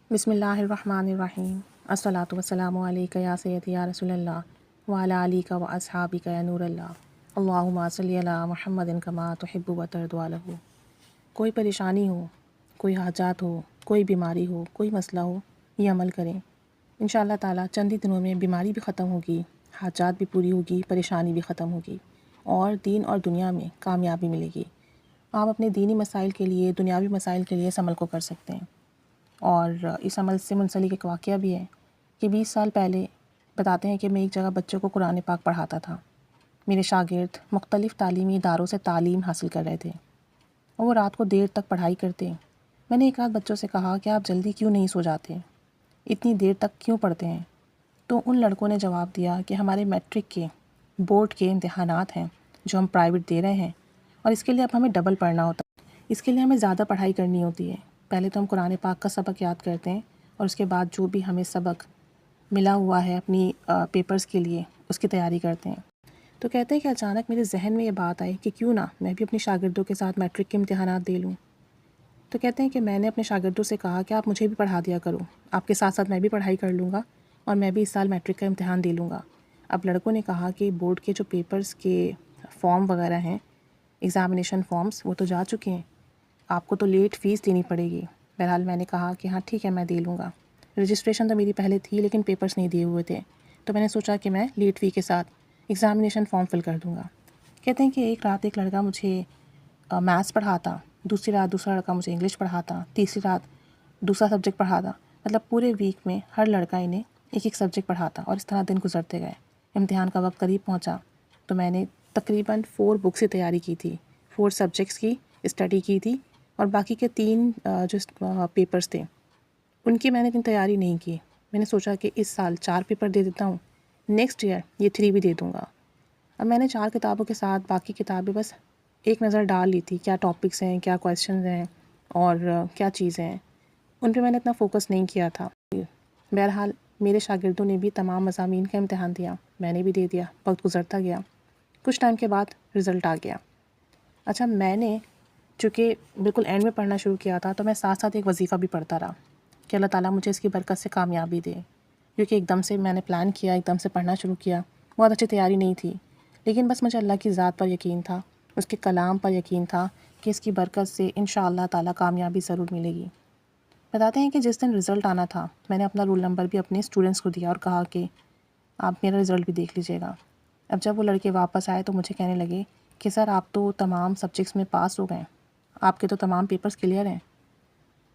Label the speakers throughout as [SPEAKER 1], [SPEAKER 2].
[SPEAKER 1] بسم اللہ الرحمن الرحیم الصلاۃ والسلام علیک یا سیدی یا رسول اللہ وعلی آلک و اصحابک یا نور اللہ اللہم صلی علی محمد کما تحب و ترضی له۔ کوئی پریشانی ہو، کوئی حاجات ہو، کوئی بیماری ہو، کوئی مسئلہ ہو، یہ عمل کریں انشاءاللہ تعالیٰ چند ہی دنوں میں بیماری بھی ختم ہوگی، حاجات بھی پوری ہوگی، پریشانی بھی ختم ہوگی اور دین اور دنیا میں کامیابی ملے گی۔ آپ اپنے دینی مسائل کے لیے، دنیاوی مسائل کے لیے اس عمل کو کر سکتے ہیں۔ اور اس عمل سے منسلک ایک واقعہ بھی ہے کہ 20 سال پہلے بتاتے ہیں کہ میں ایک جگہ بچوں کو قرآن پاک پڑھاتا تھا۔ میرے شاگرد مختلف تعلیمی اداروں سے تعلیم حاصل کر رہے تھے اور وہ رات کو دیر تک پڑھائی کرتے۔ میں نے ایک رات بچوں سے کہا کہ آپ جلدی کیوں نہیں سو جاتے، اتنی دیر تک کیوں پڑھتے ہیں؟ تو ان لڑکوں نے جواب دیا کہ ہمارے میٹرک کے بورڈ کے امتحانات ہیں جو ہم پرائیویٹ دے رہے ہیں، اور اس کے لیے اب ہمیں ڈبل پڑھنا ہوتا ہے، اس کے لیے ہمیں زیادہ پڑھائی کرنی ہوتی ہے۔ پہلے تو ہم قرآن پاک کا سبق یاد کرتے ہیں اور اس کے بعد جو بھی ہمیں سبق ملا ہوا ہے اپنی پیپرز کے لیے اس کی تیاری کرتے ہیں۔ تو کہتے ہیں کہ اچانک میرے ذہن میں یہ بات آئی کہ کیوں نہ میں بھی اپنے شاگردوں کے ساتھ میٹرک کے امتحانات دے لوں۔ تو کہتے ہیں کہ میں نے اپنے شاگردوں سے کہا کہ آپ مجھے بھی پڑھا دیا کرو، آپ کے ساتھ ساتھ میں بھی پڑھائی کر لوں گا اور میں بھی اس سال میٹرک کا امتحان دے لوں گا۔ اب لڑکوں نے کہا کہ بورڈ کے جو پیپرز کے فارم وغیرہ ہیں، ایگزامینیشن فارمز، وہ تو جا چکے ہیں، آپ کو تو لیٹ فیس دینی پڑے گی۔ بہرحال میں نے کہا کہ ہاں ٹھیک ہے، میں دے لوں گا۔ رجسٹریشن تو میری پہلے تھی لیکن پیپرز نہیں دیے ہوئے تھے، تو میں نے سوچا کہ میں لیٹ فی کے ساتھ ایگزامینیشن فارم فل کر دوں گا۔ کہتے ہیں کہ ایک رات ایک لڑکا مجھے میتھس پڑھاتا، دوسری رات دوسرا لڑکا مجھے انگلش پڑھاتا، تیسری رات دوسرا سبجیکٹ پڑھاتا، مطلب پورے ویک میں ہر لڑکا انہیں ایک ایک سبجیکٹ پڑھاتا، اور اس طرح دن گزرتے گئے۔ امتحان کا وقت قریب پہنچا تو میں نے تقریباً 4 بکس سے تیاری کی تھی، 4 سبجیکٹس کی اسٹڈی کی تھی، اور باقی کے 3 جو پیپرز تھے ان کی میں نے اتنی تیاری نہیں کی۔ میں نے سوچا کہ اس سال 4 پیپر دے دیتا ہوں، نیکسٹ ایئر یہ 3 بھی دے دوں گا۔ اب میں نے 4 کتابوں کے ساتھ باقی کتابیں بس ایک نظر ڈال لی تھی، کیا ٹاپکس ہیں، کیا کویسچنز ہیں اور کیا چیزیں ہیں، ان پہ میں نے اتنا فوکس نہیں کیا تھا۔ بہرحال میرے شاگردوں نے بھی تمام مضامین کا امتحان دیا، میں نے بھی دے دیا، وقت گزرتا گیا، کچھ ٹائم کے بعد رزلٹ آ گیا۔ اچھا، میں نے چونکہ بالکل اینڈ میں پڑھنا شروع کیا تھا تو میں ساتھ ساتھ ایک وظیفہ بھی پڑھتا رہا کہ اللہ تعالیٰ مجھے اس کی برکت سے کامیابی دے، کیونکہ ایک دم سے میں نے پلان کیا، ایک دم سے پڑھنا شروع کیا، بہت اچھی تیاری نہیں تھی، لیکن بس مجھے اللہ کی ذات پر یقین تھا، اس کے کلام پر یقین تھا کہ اس کی برکت سے انشاءاللہ تعالیٰ کامیابی ضرور ملے گی۔ بتاتے ہیں کہ جس دن رزلٹ آنا تھا میں نے اپنا رول نمبر بھی اپنے اسٹوڈنٹس کو دیا اور کہا کہ آپ میرا رزلٹ بھی دیکھ لیجیے گا۔ اب جب وہ لڑکے واپس آئے تو مجھے کہنے لگے کہ سر آپ تو تمام سبجیکٹس میں پاس ہو گئے، آپ کے تو تمام پیپرز کلیئر ہیں۔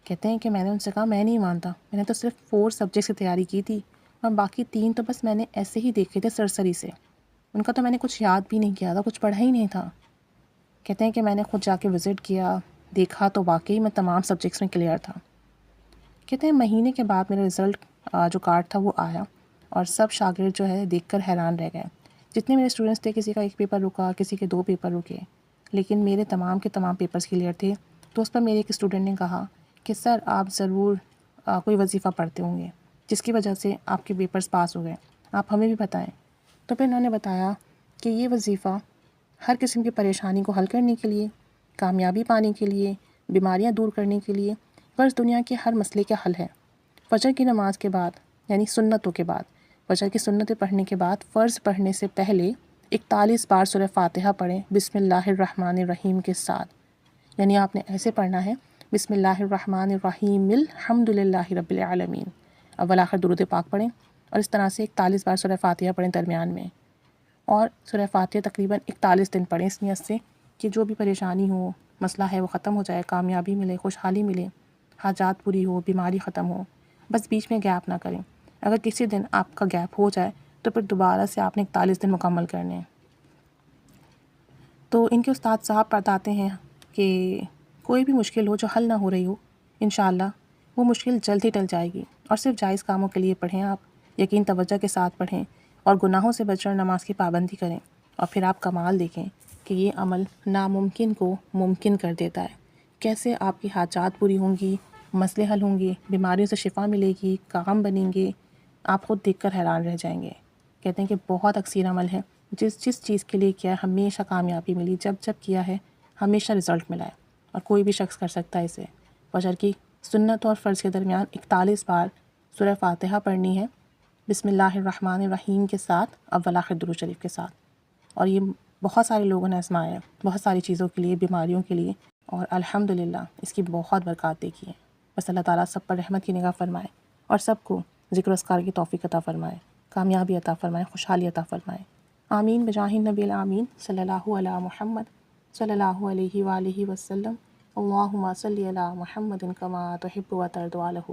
[SPEAKER 1] کہتے ہیں کہ میں نے ان سے کہا میں نہیں مانتا، میں نے تو صرف 4 سبجیکٹس کی تیاری کی تھی اور باقی 3 تو بس میں نے ایسے ہی دیکھے تھے سرسری سے، ان کا تو میں نے کچھ یاد بھی نہیں کیا تھا، کچھ پڑھا ہی نہیں تھا۔ کہتے ہیں کہ میں نے خود جا کے وزٹ کیا، دیکھا تو واقعی میں تمام سبجیکٹس میں کلیئر تھا۔ کہتے ہیں مہینے کے بعد میرا رزلٹ جو کارڈ تھا وہ آیا اور سب شاگرد جو ہے دیکھ کر حیران رہ گئے۔ جتنے میرے اسٹوڈنٹس تھے کسی کا 1 پیپر رکا، کسی کے 2 پیپر رکے، لیکن میرے تمام کے تمام پیپرز کلیئر تھے۔ تو اس پر میرے ایک اسٹوڈنٹ نے کہا کہ سر آپ ضرور کوئی وظیفہ پڑھتے ہوں گے جس کی وجہ سے آپ کے پیپرز پاس ہو گئے، آپ ہمیں بھی بتائیں۔ تو پھر انہوں نے بتایا کہ یہ وظیفہ ہر قسم کی پریشانی کو حل کرنے کے لیے، کامیابی پانے کے لیے، بیماریاں دور کرنے کے لیے، فرض دنیا کے ہر مسئلے کا حل ہے۔ فجر کی نماز کے بعد یعنی سنتوں کے بعد، فجر کی سنتیں پڑھنے کے بعد فرض پڑھنے سے پہلے 41 بار سورہ فاتحہ پڑھیں بسم اللہ الرحمن الرحیم کے ساتھ، یعنی آپ نے ایسے پڑھنا ہے بسم اللہ الرحمن الرحیم الحمد للہ رب العالمین، اول آخر درود پاک پڑھیں اور اس طرح سے 41 بار سورہ فاتحہ پڑھیں درمیان میں، اور سورہ فاتحہ تقریباً 41 دن پڑھیں اس نیت سے کہ جو بھی پریشانی ہو، مسئلہ ہے، وہ ختم ہو جائے، کامیابی ملے، خوشحالی ملے، حاجات پوری ہو، بیماری ختم ہو، بس بیچ میں گیپ نہ کریں۔ اگر کسی دن آپ کا گیپ ہو جائے تو پھر دوبارہ سے آپ نے 41 دن مکمل کرنے ہیں۔ تو ان کے استاد صاحب بتاتے ہیں کہ کوئی بھی مشکل ہو جو حل نہ ہو رہی ہو، انشاءاللہ وہ مشکل جلد ہی ٹل جائے گی، اور صرف جائز کاموں کے لیے پڑھیں، آپ یقین توجہ کے ساتھ پڑھیں اور گناہوں سے بچ کر نماز کی پابندی کریں، اور پھر آپ کمال دیکھیں کہ یہ عمل ناممکن کو ممکن کر دیتا ہے، کیسے آپ کی حاجات پوری ہوں گی، مسئلے حل ہوں گے، بیماریوں سے شفا ملے گی، کام بنیں گے، آپ خود دیکھ کر حیران رہ جائیں گے۔ کہتے ہیں کہ بہت اکثیر عمل ہے، جس چیز کے لیے کیا ہے ہمیشہ کامیابی ملی، جب کیا ہے ہمیشہ رزلٹ ملا ہے، اور کوئی بھی شخص کر سکتا ہے اسے۔ فجر کی سنت اور فرض کے درمیان 41 بار سورہ فاتحہ پڑھنی ہے، بسم اللہ الرحمن الرحیم کے ساتھ، اول آخر درود شریف کے ساتھ۔ اور یہ بہت سارے لوگوں نے آزمایا ہے، بہت ساری چیزوں کے لیے، بیماریوں کے لیے، اور الحمدللہ اس کی بہت برکات دیکھی ہے۔ بس اللہ تعالیٰ سب پر رحمت کی نگاہ فرمائے اور سب کو ذکر و اذکار کی توفیق عطا فرمائے، کامیابی عطا فرمائے، خوشحالی عطا فرمائے۔ آمین بجاہ النبی الامین صلی اللہ علی محمد صلی اللہ علیہ وآلہ وسلم۔ اللہم صلی علی محمد کما تحب و ترضی عنہ۔